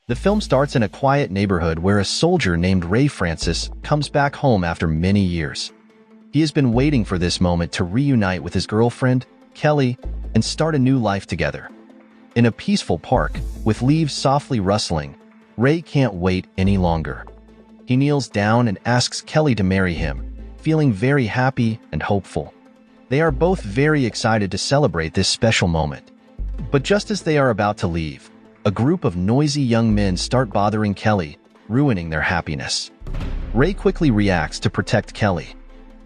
The film starts in a quiet neighborhood where a soldier named Ray Francis comes back home after many years. He has been waiting for this moment to reunite with his girlfriend, Kelly, and start a new life together. In a peaceful park, with leaves softly rustling, Ray can't wait any longer. He kneels down and asks Kelly to marry him, feeling very happy and hopeful. They are both very excited to celebrate this special moment. But just as they are about to leave, a group of noisy young men start bothering Kelly, ruining their happiness. Ray quickly reacts to protect Kelly.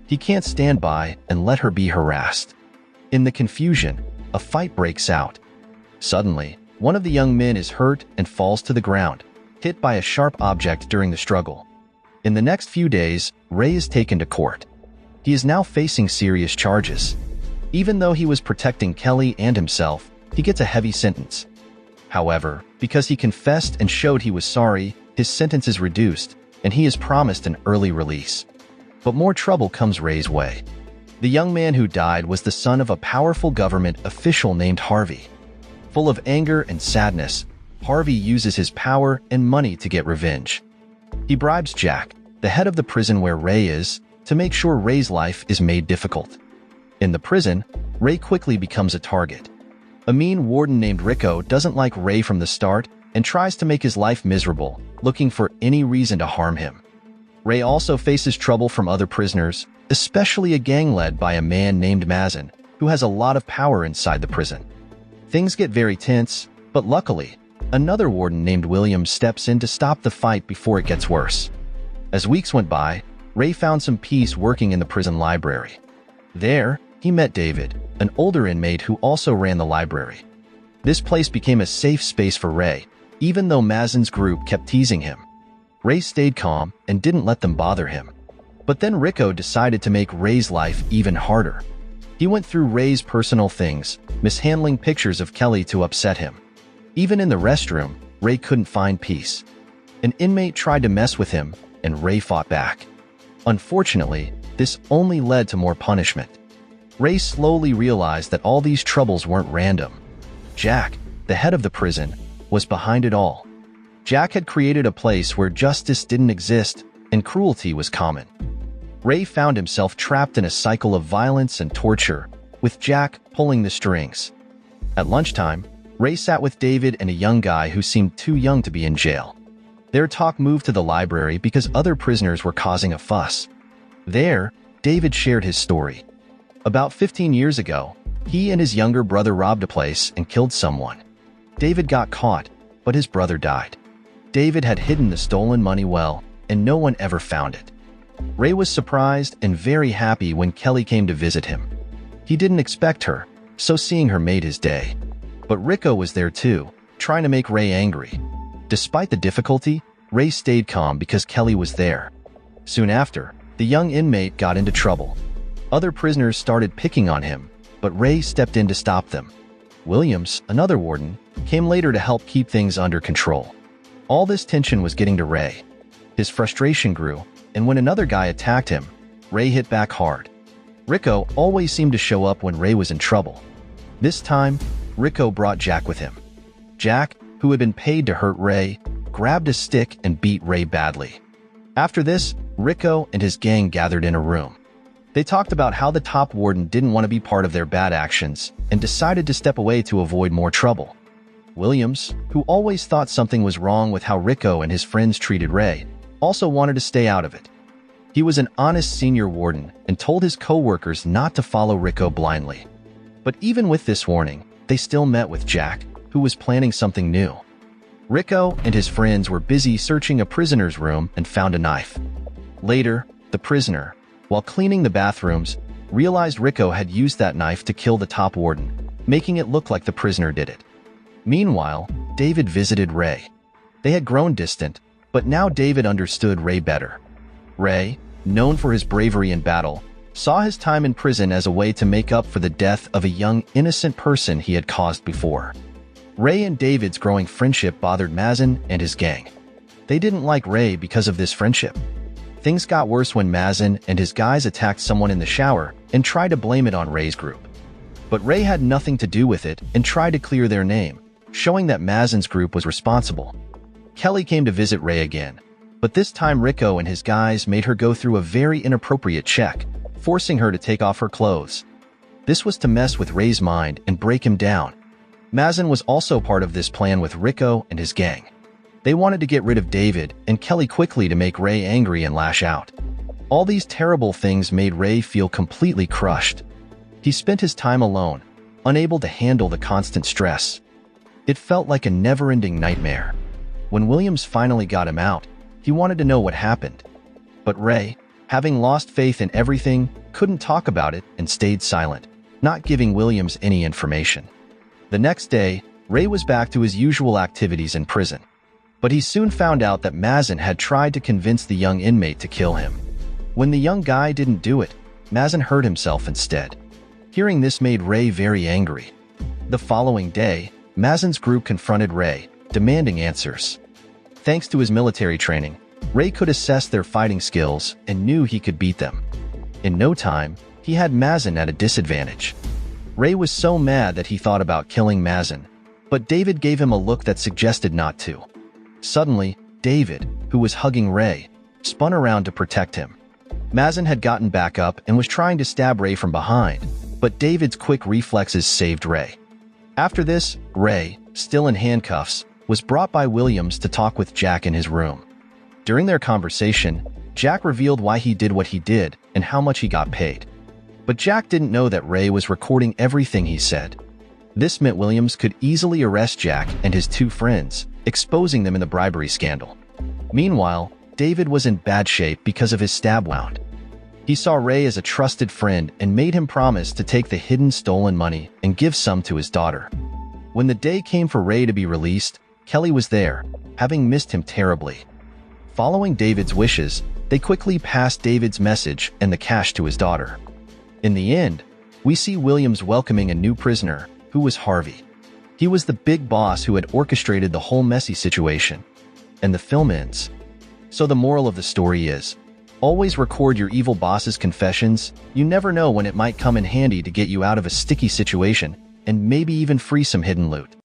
He can't stand by and let her be harassed. In the confusion, a fight breaks out. Suddenly, one of the young men is hurt and falls to the ground, hit by a sharp object during the struggle. In the next few days, Ray is taken to court. He is now facing serious charges. Even though he was protecting Kelly and himself, he gets a heavy sentence. However, because he confessed and showed he was sorry, his sentence is reduced, and he is promised an early release. But more trouble comes Ray's way. The young man who died was the son of a powerful government official named Harvey. Full of anger and sadness, Harvey uses his power and money to get revenge. He bribes Jack, the head of the prison where Ray is, to make sure Ray's life is made difficult. In the prison, Ray quickly becomes a target. A mean warden named Rico doesn't like Ray from the start and tries to make his life miserable, looking for any reason to harm him. Ray also faces trouble from other prisoners, especially a gang led by a man named Mazin, who has a lot of power inside the prison. Things get very tense, but luckily, another warden named William steps in to stop the fight before it gets worse. As weeks went by, Ray found some peace working in the prison library. There, he met David, an older inmate who also ran the library. This place became a safe space for Ray, even though Mazin's group kept teasing him. Ray stayed calm and didn't let them bother him. But then Rico decided to make Ray's life even harder. He went through Ray's personal things, mishandling pictures of Kelly to upset him. Even in the restroom, Ray couldn't find peace. An inmate tried to mess with him, and Ray fought back. Unfortunately, this only led to more punishment. Ray slowly realized that all these troubles weren't random. Jack, the head of the prison, was behind it all. Jack had created a place where justice didn't exist and cruelty was common. Ray found himself trapped in a cycle of violence and torture, with Jack pulling the strings. At lunchtime, Ray sat with David and a young guy who seemed too young to be in jail. Their talk moved to the library because other prisoners were causing a fuss. There, David shared his story. About 15 years ago, he and his younger brother robbed a place and killed someone. David got caught, but his brother died. David had hidden the stolen money well, and no one ever found it. Ray was surprised and very happy when Kelly came to visit him. He didn't expect her, so seeing her made his day. But Rico was there too, trying to make Ray angry. Despite the difficulty, Ray stayed calm because Kelly was there. Soon after, the young inmate got into trouble. Other prisoners started picking on him, but Ray stepped in to stop them. Williams, another warden, came later to help keep things under control. All this tension was getting to Ray. His frustration grew, and when another guy attacked him, Ray hit back hard. Rico always seemed to show up when Ray was in trouble. This time, Rico brought Jack with him. Jack, who had been paid to hurt Ray, grabbed a stick and beat Ray badly. After this, Rico and his gang gathered in a room. They talked about how the top warden didn't want to be part of their bad actions and decided to step away to avoid more trouble. Williams, who always thought something was wrong with how Rico and his friends treated Ray, also wanted to stay out of it. He was an honest senior warden and told his co-workers not to follow Rico blindly. But even with this warning, they still met with Jack, who was planning something new. Rico and his friends were busy searching a prisoner's room and found a knife. Later, the prisoner, while cleaning the bathrooms, realized Rico had used that knife to kill the top warden, making it look like the prisoner did it. Meanwhile, David visited Ray. They had grown distant, but now David understood Ray better. Ray, known for his bravery in battle, saw his time in prison as a way to make up for the death of a young, innocent person he had caused before. Ray and David's growing friendship bothered Mazin and his gang. They didn't like Ray because of this friendship. Things got worse when Mazin and his guys attacked someone in the shower and tried to blame it on Ray's group. But Ray had nothing to do with it and tried to clear their name, showing that Mazin's group was responsible. Kelly came to visit Ray again, but this time Rico and his guys made her go through a very inappropriate check, forcing her to take off her clothes. This was to mess with Ray's mind and break him down. Mazen was also part of this plan with Rico and his gang. They wanted to get rid of David and Kelly quickly to make Ray angry and lash out. All these terrible things made Ray feel completely crushed. He spent his time alone, unable to handle the constant stress. It felt like a never-ending nightmare. When Williams finally got him out, he wanted to know what happened. But Ray, having lost faith in everything, couldn't talk about it and stayed silent, not giving Williams any information. The next day, Ray was back to his usual activities in prison. But he soon found out that Mazen had tried to convince the young inmate to kill him. When the young guy didn't do it, Mazen hurt himself instead. Hearing this made Ray very angry. The following day, Mazen's group confronted Ray, demanding answers. Thanks to his military training, Ray could assess their fighting skills and knew he could beat them. In no time, he had Mazen at a disadvantage. Ray was so mad that he thought about killing Mazen, but David gave him a look that suggested not to. Suddenly, David, who was hugging Ray, spun around to protect him. Mazen had gotten back up and was trying to stab Ray from behind, but David's quick reflexes saved Ray. After this, Ray, still in handcuffs, was brought by Williams to talk with Jack in his room. During their conversation, Jack revealed why he did what he did and how much he got paid. But Jack didn't know that Ray was recording everything he said. This meant Williams could easily arrest Jack and his two friends, exposing them in the bribery scandal. Meanwhile, David was in bad shape because of his stab wound. He saw Ray as a trusted friend and made him promise to take the hidden stolen money and give some to his daughter. When the day came for Ray to be released, Kelly was there, having missed him terribly. Following David's wishes, they quickly passed David's message and the cash to his daughter. In the end, we see Williams welcoming a new prisoner, who was Harvey. He was the big boss who had orchestrated the whole messy situation. And the film ends. So the moral of the story is, always record your evil boss's confessions. You never know when it might come in handy to get you out of a sticky situation and maybe even free some hidden loot.